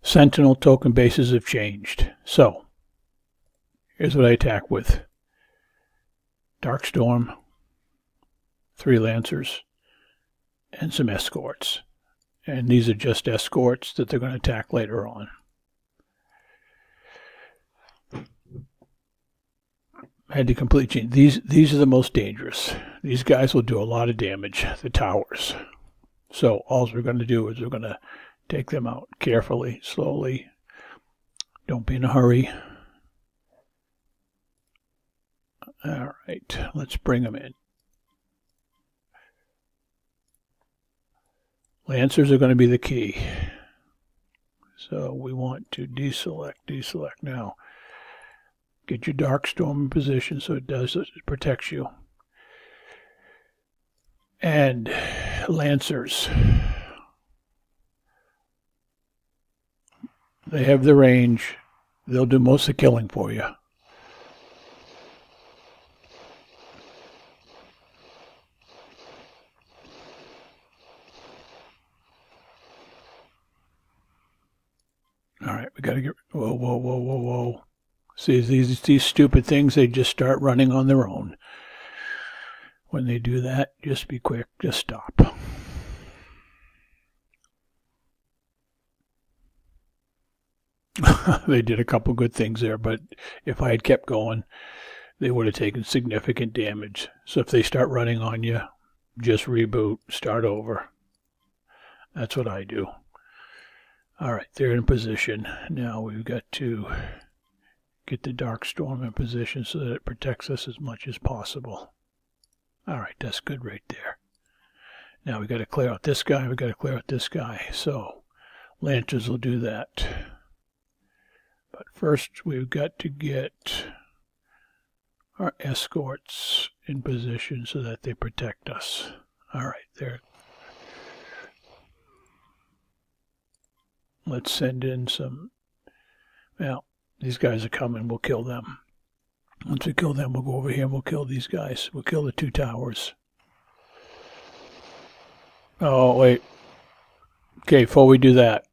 Sentinel token bases have changed. So, here's what I attack with. Darkstorm, 3 Lancers, and some escorts. And these are just escorts that they're going to attack later on. I had to completely change. These are the most dangerous. These guys will do a lot of damage, the towers. So all we're going to do is we're going to take them out carefully, slowly. Don't be in a hurry. All right, let's bring them in. Lancers are going to be the key. So we want to deselect now. Get your Darkstorm in position so it protects you. And Lancers. They have the range. They'll do most of the killing for you. All right, we got to get... Whoa. See, these stupid things, they just start running on their own. When they do that, just be quick. Just stop. They did a couple good things there, but if I had kept going, they would have taken significant damage. So if they start running on you, just reboot, start over. That's what I do. All right, they're in position. Now we've got to get the Darkstorm in position so that it protects us as much as possible. All right, that's good right there. Now we've got to clear out this guy. We've got to clear out this guy. So Lancers will do that. But first we've got to get our escorts in position so that they protect us. All right, there. Let's send in some... Well, these guys are coming. We'll kill them. Once we kill them, we'll go over here and we'll kill these guys. We'll kill the 2 towers. Oh, wait. Okay, before we do that,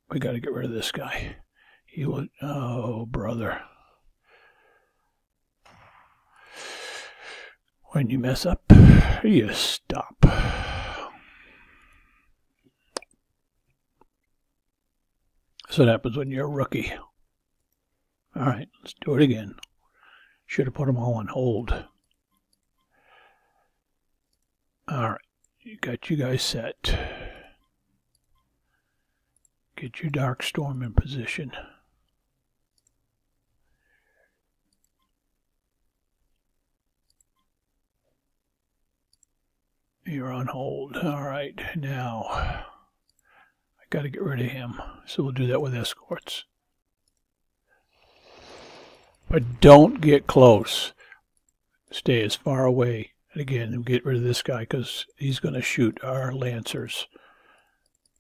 we got to get rid of this guy. He was... Oh, brother. When you mess up, you stop. So that happens when you're a rookie. All right, let's do it again. Should have put them all on hold. All right, you got you guys set. Get your Darkstorm in position. You're on hold. All right, now... Got to get rid of him, so we'll do that with escorts. But don't get close. Stay as far away. And again, we'll get rid of this guy because he's going to shoot our Lancers.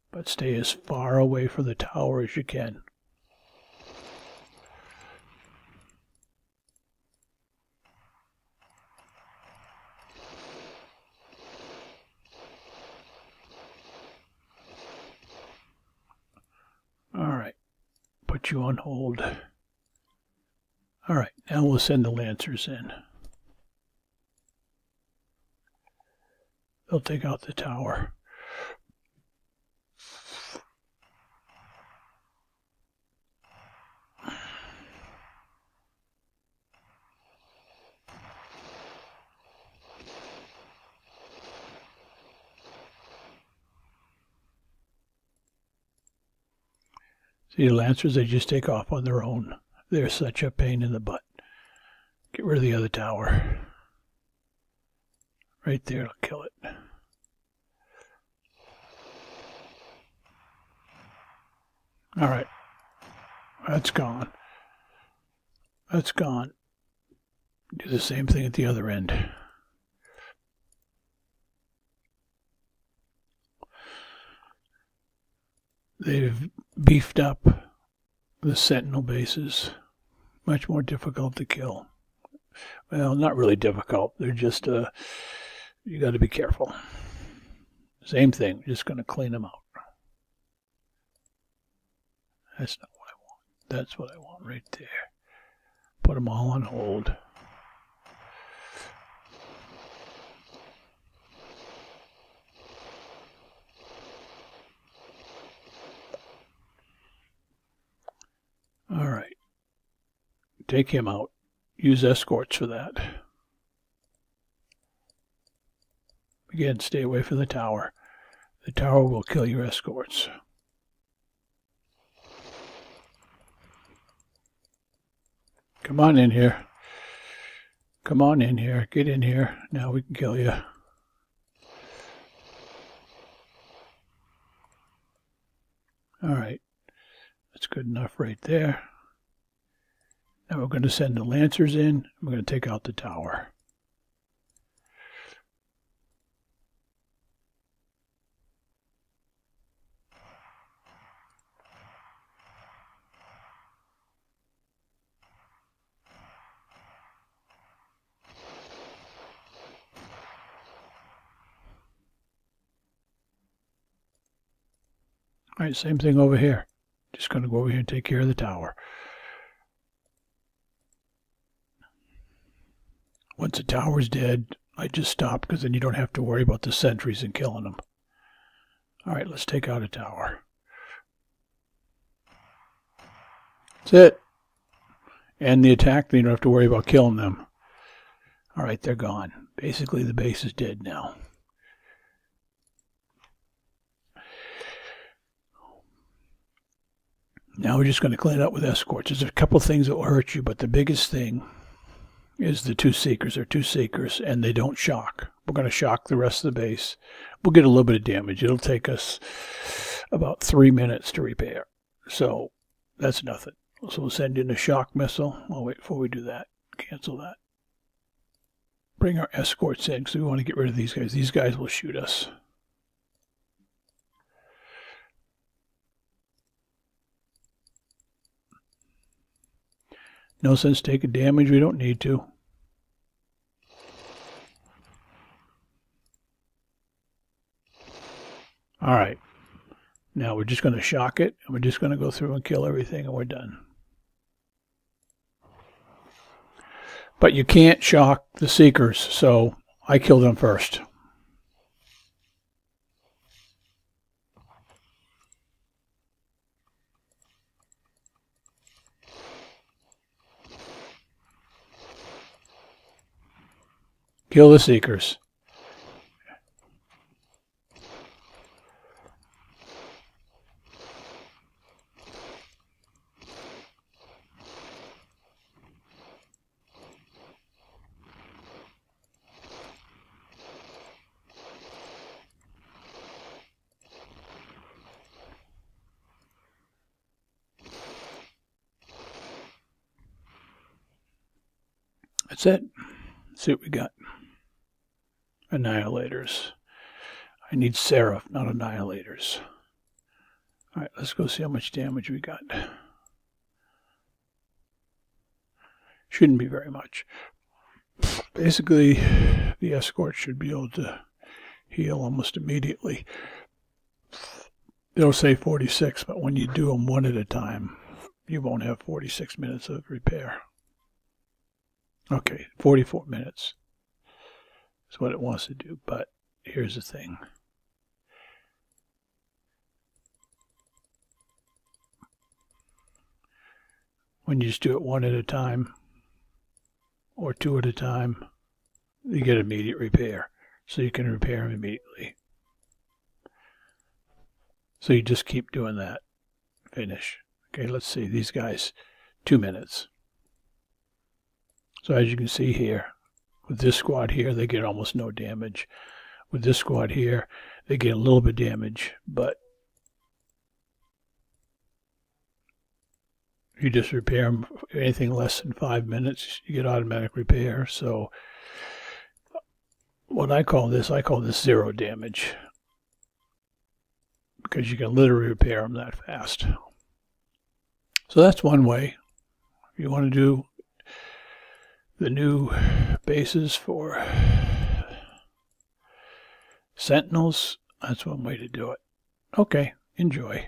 But stay as far away from the tower as you can. Alright, put you on hold. Alright, now we'll send the Lancers in. They'll take out the tower. See, the Lancers, they just take off on their own. They're such a pain in the butt. Get rid of the other tower. Right there, it'll kill it. All right. That's gone. That's gone. Do the same thing at the other end. They've beefed up the Sentinel bases. Much more difficult to kill. Well, not really difficult. They're just, you got to be careful. Same thing. Just going to clean them out. That's not what I want. That's what I want right there. Put them all on hold. All right. Take him out. Use escorts for that. Again, stay away from the tower. The tower will kill your escorts. Come on in here. Come on in here. Get in here. Now we can kill you. All right. That's good enough right there. Now we're going to send the Lancers in. We're going to take out the tower. All right, same thing over here. Just going to go over here and take care of the tower. Once the tower's dead, I just stop because then you don't have to worry about the sentries and killing them. All right, let's take out a tower. That's it. End the attack, then you don't have to worry about killing them. All right, they're gone. Basically, the base is dead now. Now we're just going to clean it up with escorts. There's a couple things that will hurt you, but the biggest thing is the two Seekers. They're two Seekers, and they don't shock. We're going to shock the rest of the base. We'll get a little bit of damage. It'll take us about 3 minutes to repair. So that's nothing. So we'll send in a shock missile. I'll wait before we do that. Cancel that. Bring our escorts in because we want to get rid of these guys. These guys will shoot us. No sense taking damage. We don't need to. All right. Now we're just going to shock it, and we're just going to go through and kill everything, and we're done. But you can't shock the Seekers, so I kill them first. Kill the Seekers. That's it. Let's see what we got. Annihilators. I need Seraph, not Annihilators. All right, let's go see how much damage we got. Shouldn't be very much. Basically, the escort should be able to heal almost immediately. They'll say 46, but when you do them one at a time, you won't have 46 minutes of repair. Okay, 44 minutes is what it wants to do, but here's the thing. When you just do it one at a time, or two at a time, you get immediate repair. So you can repair them immediately. So you just keep doing that. Finish. Okay, let's see. These guys, 2 minutes. So as you can see here, with this squad here, they get almost no damage. With this squad here, they get a little bit of damage, but you just repair them. Anything less than 5 minutes, you get automatic repair. So what I call this zero damage, because you can literally repair them that fast. So that's one way. If you want to do the new bases for Sentinels, that's one way to do it. Okay, enjoy.